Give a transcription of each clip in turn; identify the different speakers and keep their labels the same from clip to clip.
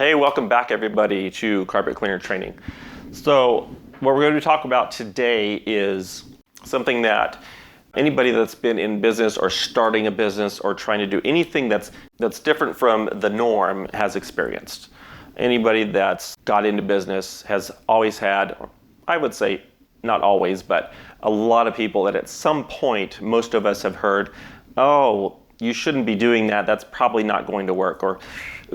Speaker 1: Hey, welcome back everybody to Carpet Cleaner Training. So what we're going to talk about today is something that anybody that's been in business or starting a business or trying to do anything that's different from the norm has experienced. Anybody that's got into business has always had, I would say not always, but a lot of people that at some point, most of us have heard, oh, you shouldn't be doing that. That's probably not going to work. Or,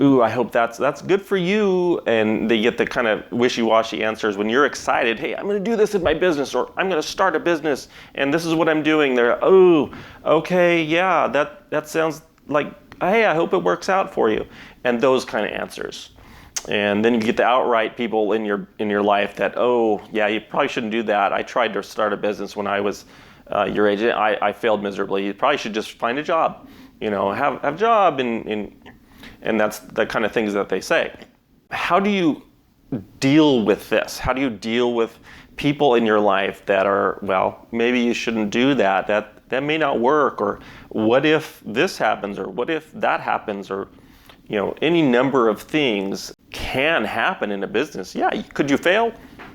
Speaker 1: ooh, I hope that's good for you. And they get the kind of wishy-washy answers when you're excited. Hey, I'm going to do this in my business, or I'm going to start a business, and this is what I'm doing. They're, oh, okay, yeah, that sounds like, hey, I hope it works out for you. And those kind of answers. And then you get the outright people in your life that, oh, yeah, you probably shouldn't do that. I tried to start a business when I was your age. I failed miserably. You probably should just find a job. Have a job, and that's the kind of things that they say. How do you deal with this? How do you deal with people in your life that are, well, maybe you shouldn't do that. That may not work, or what if this happens, or what if that happens, or any number of things can happen in a business. Yeah, could you fail?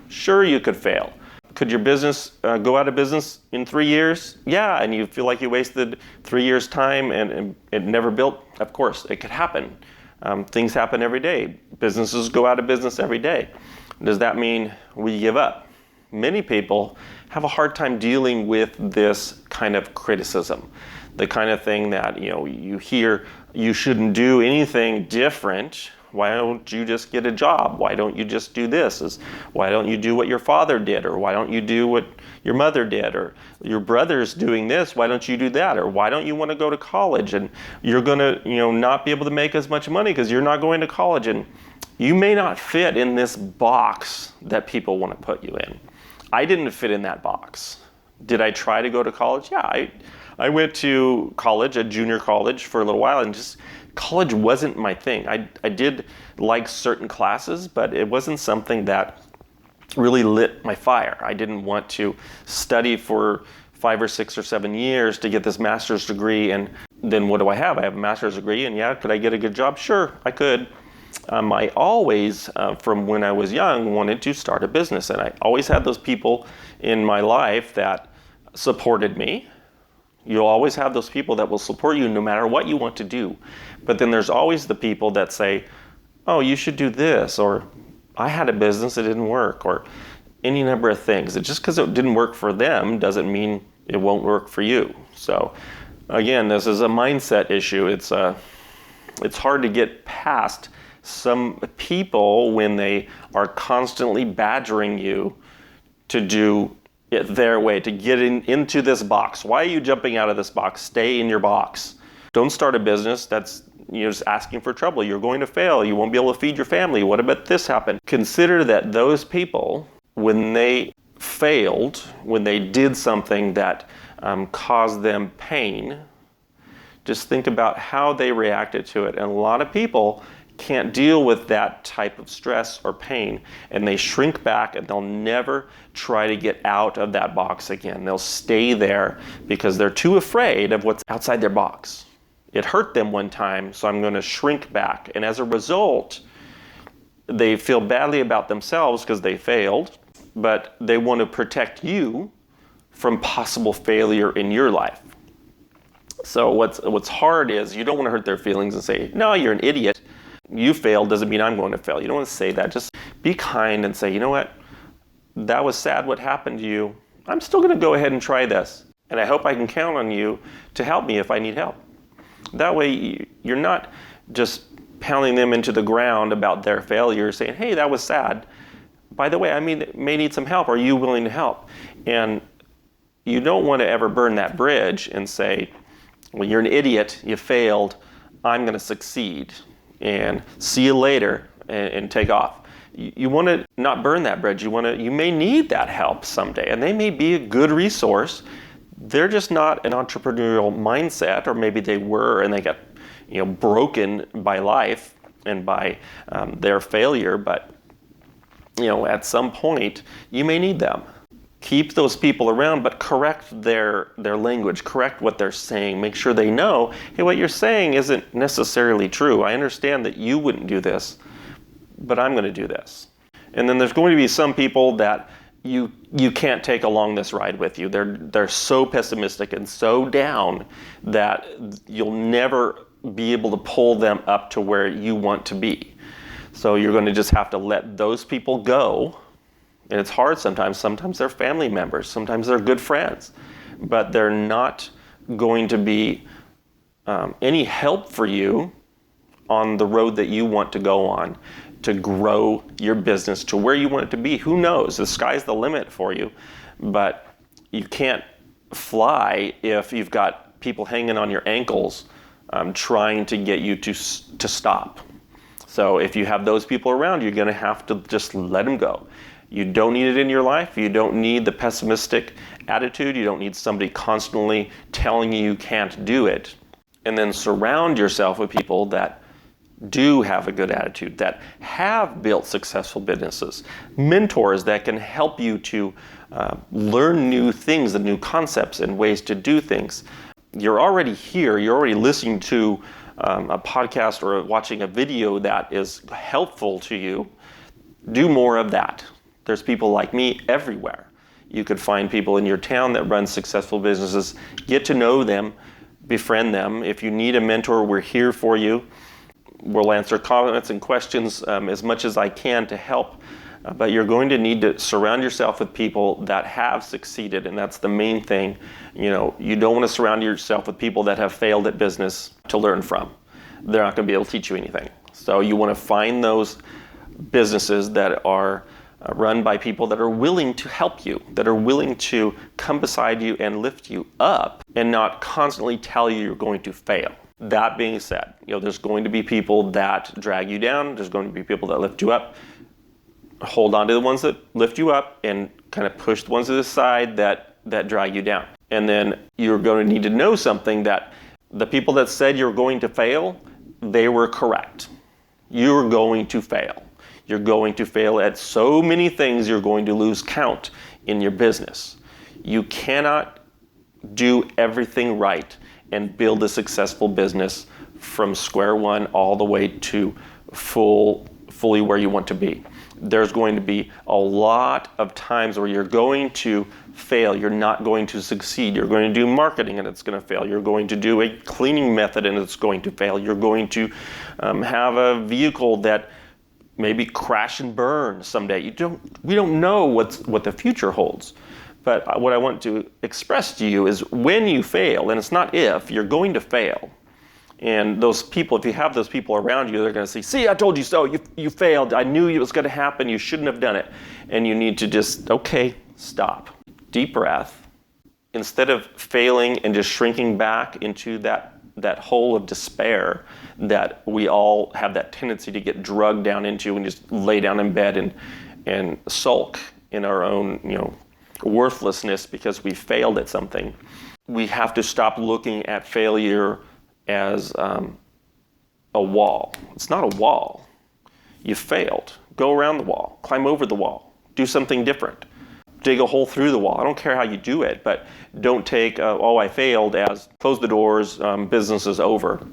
Speaker 1: Sure, you could fail. Could your business go out of business in 3 years? Yeah, and you feel like you wasted 3 years' time and it never built? Of course, it could happen. Things happen every day. Businesses go out of business every day. Does that mean we give up? Many people have a hard time dealing with this kind of criticism. The kind of thing that you hear, you shouldn't do anything different. Why don't you just get a job? Why don't you just do this? Why don't you do what your father did? Or why don't you do what your mother did? Or your brother's doing this, why don't you do that? Or why don't you want to go to college? And you're going to not be able to make as much money because you're not going to college. And you may not fit in this box that people want to put you in. I didn't fit in that box. Did I try to go to college? Yeah, I went to college, a junior college, for a little while, and just college wasn't my thing. I did like certain classes, but it wasn't something that really lit my fire. I didn't want to study for 5 or 6 or 7 years to get this master's degree, and then what do I have? I have a master's degree, and yeah, could I get a good job? Sure, I could. I always, from when I was young, wanted to start a business, and I always had those people in my life that supported me. You'll always have those people that will support you no matter what you want to do. But then there's always the people that say, oh, you should do this, or I had a business, it didn't work, or any number of things. Just because it didn't work for them doesn't mean it won't work for you. So again, this is a mindset issue. It's hard to get past some people when they are constantly badgering you to do it their way, to get into this box. Why are you jumping out of this box? Stay in your box. Don't start a business that's just asking for trouble. You're going to fail. You won't be able to feed your family. What about this happen? Consider that those people, when they failed, when they did something that caused them pain, just think about how they reacted to it. And a lot of people can't deal with that type of stress or pain, and they shrink back, and they'll never try to get out of that box again. They'll stay there because they're too afraid of what's outside their box. It hurt them one time, so I'm going to shrink back. And as a result, they feel badly about themselves because they failed, but they want to protect you from possible failure in your life. So what's hard is you don't want to hurt their feelings and say, no, you're an idiot. You failed doesn't mean I'm going to fail. You don't want to say that. Just be kind and say, you know what? That was sad what happened to you. I'm still going to go ahead and try this. And I hope I can count on you to help me if I need help. That way you're not just pounding them into the ground about their failure, saying, hey, that was sad. By the way, I may need some help. Are you willing to help? And you don't want to ever burn that bridge and say, well, you're an idiot. You failed. I'm going to succeed. And see you later, and take off. You want to not burn that bridge. You may need that help someday, and they may be a good resource. They're just not an entrepreneurial mindset, or maybe they were and they got broken by life and by their failure. But at some point you may need them. Keep those people around, but correct their language, correct what they're saying. Make sure they know, hey, what you're saying isn't necessarily true. I understand that you wouldn't do this, but I'm going to do this. And then there's going to be some people that you can't take along this ride with you. They're so pessimistic and so down that you'll never be able to pull them up to where you want to be. So you're going to just have to let those people go. And it's hard sometimes. Sometimes they're family members. Sometimes they're good friends. But they're not going to be any help for you on the road that you want to go on to grow your business to where you want it to be. Who knows? The sky's the limit for you. But you can't fly if you've got people hanging on your ankles trying to get you to stop. So if you have those people around, you're going to have to just let them go. You don't need it in your life. You don't need the pessimistic attitude. You don't need somebody constantly telling you can't do it. And then surround yourself with people that do have a good attitude, that have built successful businesses, mentors that can help you to learn new things and new concepts and ways to do things. You're already here. You're already listening to a podcast or watching a video that is helpful to you. Do more of that. There's people like me everywhere. You could find people in your town that run successful businesses. Get to know them, befriend them. If you need a mentor, we're here for you. We'll answer comments and questions as much as I can to help. But you're going to need to surround yourself with people that have succeeded, and that's the main thing. You don't want to surround yourself with people that have failed at business to learn from. They're not going to be able to teach you anything. So you want to find those businesses that are run by people that are willing to help you, that are willing to come beside you and lift you up and not constantly tell you you're going to fail. That being said, there's going to be people that drag you down. There's going to be people that lift you up. Hold on to the ones that lift you up and kind of push the ones to the side that drag you down. And then you're going to need to know something, that the people that said you're going to fail, they were correct. You're going to fail. You're going to fail at so many things. You're going to lose count in your business. You cannot do everything right and build a successful business from square one all the way to fully where you want to be. There's going to be a lot of times where you're going to fail. You're not going to succeed. You're going to do marketing and it's going to fail. You're going to do a cleaning method and it's going to fail. You're going to have a vehicle that maybe crash and burn someday. We don't know what the future holds. But what I want to express to you is when you fail, and it's not if, you're going to fail. And those people, if you have those people around you, they're going to say, see, I told you so, you failed. I knew it was going to happen. You shouldn't have done it. And you need to just, okay, stop. Deep breath. Instead of failing and just shrinking back into that hole of despair that we all have that tendency to get drugged down into and just lay down in bed and sulk in our own, worthlessness because we failed at something. We have to stop looking at failure as a wall. It's not a wall. You failed. Go around the wall. Climb over the wall. Do something different. Dig a hole through the wall. I don't care how you do it, but don't take, I failed as close the doors, business is over.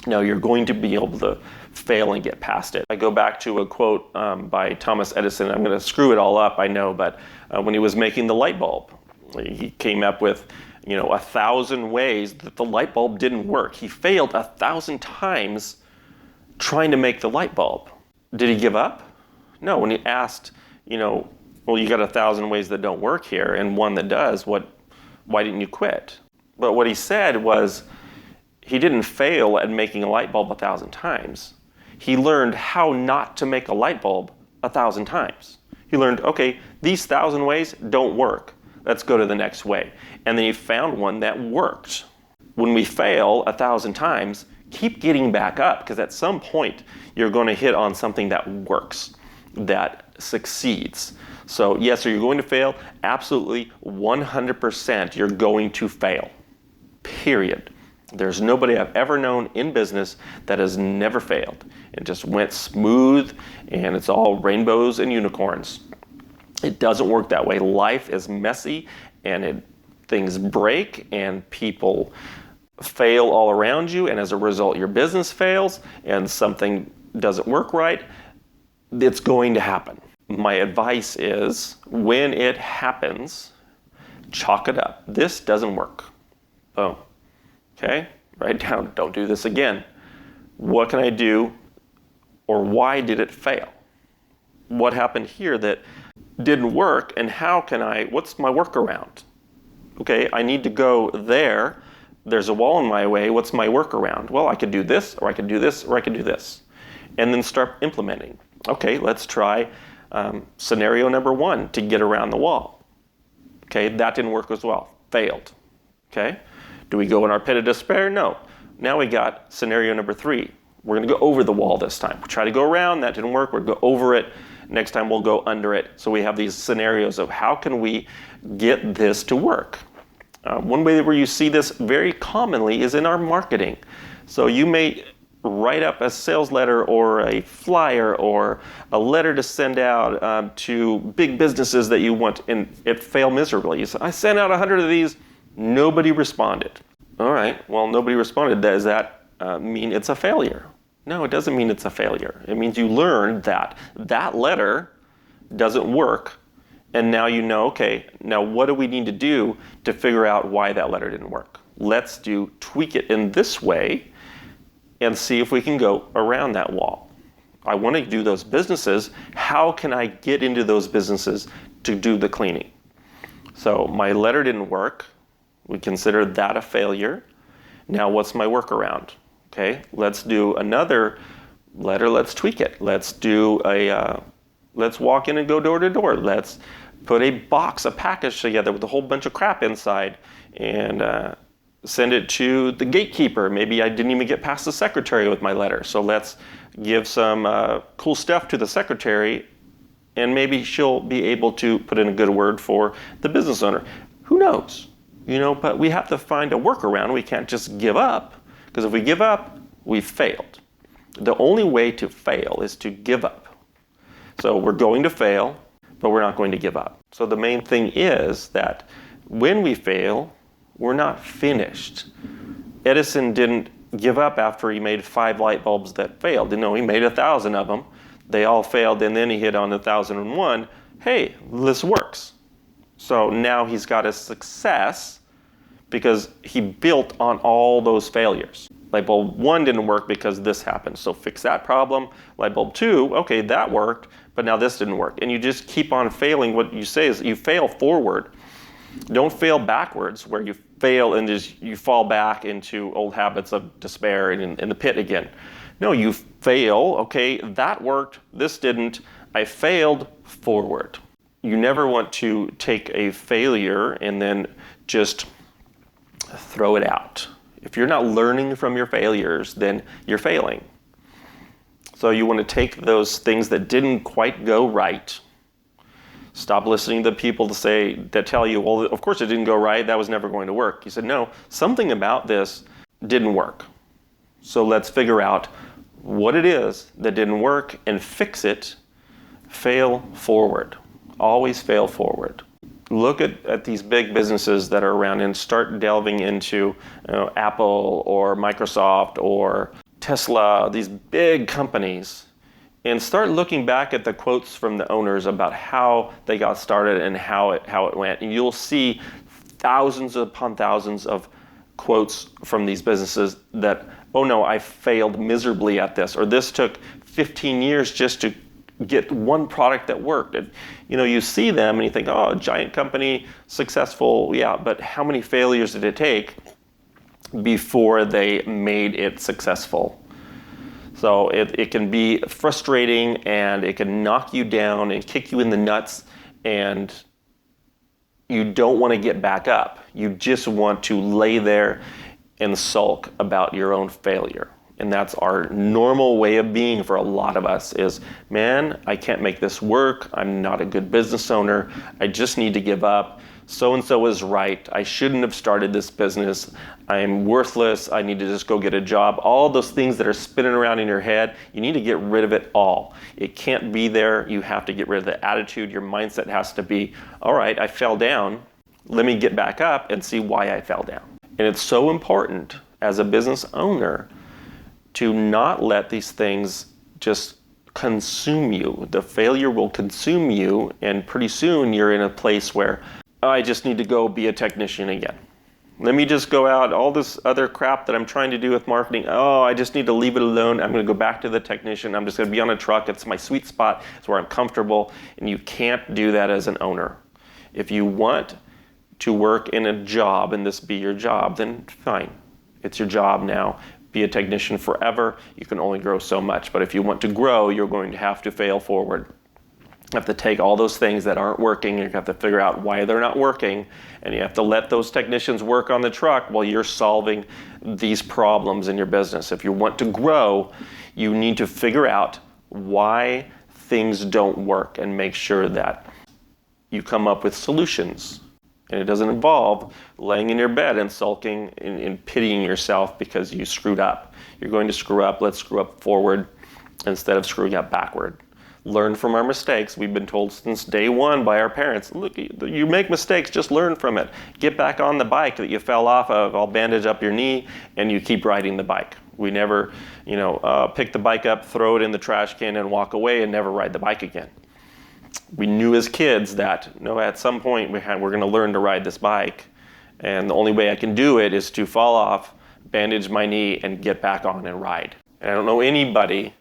Speaker 1: No, you're going to be able to fail and get past it. I go back to a quote by Thomas Edison. I'm going to screw it all up, I know, but when he was making the light bulb, he came up with 1,000 ways that the light bulb didn't work. He failed 1,000 times trying to make the light bulb. Did he give up? No. When he asked, well, you got 1,000 ways that don't work here and one that does, why didn't you quit? But what he said was, he didn't fail at making a light bulb 1,000 times. He learned how not to make a light bulb 1,000 times. He learned, okay, these 1,000 ways don't work. Let's go to the next way. And then he found one that worked. When we fail 1,000 times, keep getting back up, because at some point you're going to hit on something that works, that succeeds. So yes, are you going to fail? Absolutely, 100% you're going to fail. Period. There's nobody I've ever known in business that has never failed. It just went smooth and it's all rainbows and unicorns. It doesn't work that way. Life is messy and things break and people fail all around you, and as a result your business fails and something doesn't work right. it's going to happen. My advice is, when it happens, chalk it up. This doesn't work. Boom. Okay? Write down, don't do this again. What can I do, or why did it fail? What happened here that didn't work, and what's my workaround? Okay, I need to go there. There's a wall in my way. What's my workaround? Well, I could do this, or I could do this, or I could do this. And then start implementing. Okay, let's try scenario number 1 to get around the wall. Okay, that didn't work as well. Failed. Okay, do we go in our pit of despair? No. Now we got scenario number 3. We're going to go over the wall this time. We'll try to go around. That didn't work. We'll go over it. Next time we'll go under it. So we have these scenarios of how can we get this to work. One way where you see this very commonly is in our marketing. So you may write up a sales letter or a flyer or a letter to send out to big businesses that you want, and it failed miserably. You say, I sent out 100 of these, nobody responded. All right, well, nobody responded. Does that mean it's a failure? No, it doesn't mean it's a failure. It means you learned that that letter doesn't work, and now you know, okay, now what do we need to do to figure out why that letter didn't work? Let's tweak it in this way and see if we can go around that wall. I want to do those businesses. How can I get into those businesses to do the cleaning? So my letter didn't work. We consider that a failure. Now what's my workaround? Okay, let's do another letter. Let's tweak it. Let's walk in and go door to door. Let's put a package together with a whole bunch of crap inside and send it to the gatekeeper. Maybe I didn't even get past the secretary with my letter. So let's give some cool stuff to the secretary, and maybe she'll be able to put in a good word for the business owner. Who knows? But we have to find a workaround. We can't just give up, because if we give up, we've failed. The only way to fail is to give up. So we're going to fail, but we're not going to give up. So the main thing is that when we fail, we're not finished. Edison didn't give up after he made 5 light bulbs that failed. No, he made 1,000 of them. They all failed, and then he hit on 1,001. Hey, this works. So now he's got a success because he built on all those failures. Light bulb 1 didn't work because this happened, so fix that problem. Light bulb 2, okay, that worked, but now this didn't work. And you just keep on failing. What you say is you fail forward. Don't fail backwards, where you fail and you fall back into old habits of despair and in the pit again. No, you fail, okay, that worked, this didn't, I failed, forward. You never want to take a failure and then just throw it out. If you're not learning from your failures, then you're failing. So you want to take those things that didn't quite go right. Stop listening to people that tell you, well, of course it didn't go right, that was never going to work. You said, no, something about this didn't work. So let's figure out what it is that didn't work and fix it. Fail forward. Always fail forward. Look at these big businesses that are around and start delving into Apple or Microsoft or Tesla, these big companies, and start looking back at the quotes from the owners about how they got started and how it went. And you'll see thousands upon thousands of quotes from these businesses that, oh no, I failed miserably at this, or this took 15 years just to get one product that worked. And you see them and you think, oh, giant company, successful, yeah, but how many failures did it take before they made it successful? So it can be frustrating, and it can knock you down and kick you in the nuts, and you don't want to get back up. You just want to lay there and sulk about your own failure. And that's our normal way of being for a lot of us is, man, I can't make this work. I'm not a good business owner. I just need to give up. So-and-so is right. I shouldn't have started this business. I'm worthless. I need to just go get a job. All those things that are spinning around in your head, you need to get rid of it all. It can't be there. You have to get rid of the attitude. Your mindset has to be, all right, I fell down. Let me get back up and see why I fell down. And it's so important as a business owner to not let these things just consume you. The failure will consume you, and pretty soon you're in a place where I just need to go be a technician again. Let me just go out, all this other crap that I'm trying to do with marketing, I just need to leave it alone. I'm going to go back to the technician. I'm just going to be on a truck. It's my sweet spot. It's where I'm comfortable. And you can't do that as an owner. If you want to work in a job and this be your job, then fine. It's your job now. Be a technician forever. You can only grow so much. But if you want to grow, you're going to have to fail forward. You have to take all those things that aren't working, and you have to figure out why they're not working, and you have to let those technicians work on the truck while you're solving these problems in your business. If you want to grow, you need to figure out why things don't work and make sure that you come up with solutions. And it doesn't involve laying in your bed and sulking and pitying yourself because you screwed up. You're going to screw up. Let's screw up forward instead of screwing up backward. Learn from our mistakes. We've been told since day one by our parents, look, you make mistakes, just learn from it. Get back on the bike that you fell off of, I'll bandage up your knee, and you keep riding the bike. We never, pick the bike up, throw it in the trash can, and walk away and never ride the bike again. We knew as kids that, at some point we're going to learn to ride this bike, and the only way I can do it is to fall off, bandage my knee, and get back on and ride. And I don't know anybody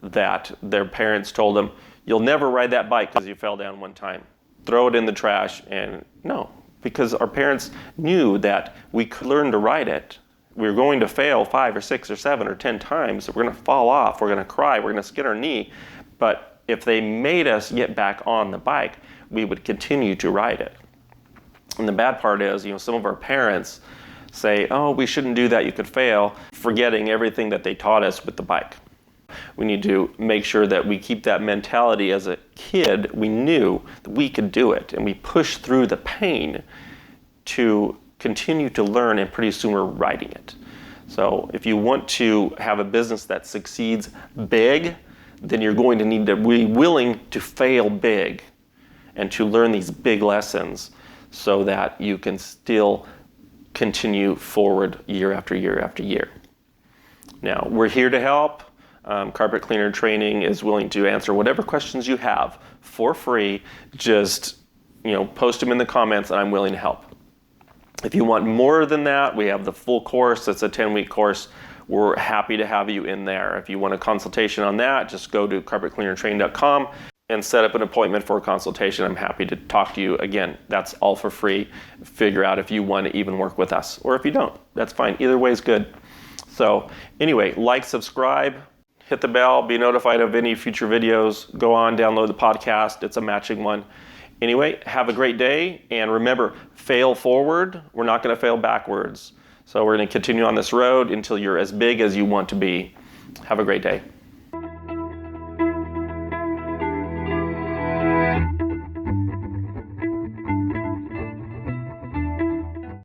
Speaker 1: that their parents told them, you'll never ride that bike because you fell down one time. Throw it in the trash. And no, because our parents knew that we could learn to ride it. We were going to fail 5 or 6 or 7 or 10 times. We're going to fall off. We're going to cry. We're going to skin our knee. But if they made us get back on the bike, we would continue to ride it. And the bad part is, some of our parents say, we shouldn't do that. You could fail, forgetting everything that they taught us with the bike. We need to make sure that we keep that mentality. As a kid, we knew that we could do it, and we pushed through the pain to continue to learn, and pretty soon we're riding it. So if you want to have a business that succeeds big, then you're going to need to be willing to fail big and to learn these big lessons so that you can still continue forward year after year after year. Now, we're here to help. Carpet Cleaner Training is willing to answer whatever questions you have for free. Just, post them in the comments, and I'm willing to help. If you want more than that, we have the full course. It's a 10-week course. We're happy to have you in there. If you want a consultation on that, just go to carpetcleanertraining.com and set up an appointment for a consultation. I'm happy to talk to you. Again, that's all for free. Figure out if you want to even work with us, or if you don't, that's fine. Either way is good. So anyway, like, subscribe, hit the bell, be notified of any future videos. Go on, download the podcast. It's a matching one. Anyway, have a great day. And remember, fail forward. We're not going to fail backwards. So we're going to continue on this road until you're as big as you want to be. Have a great day.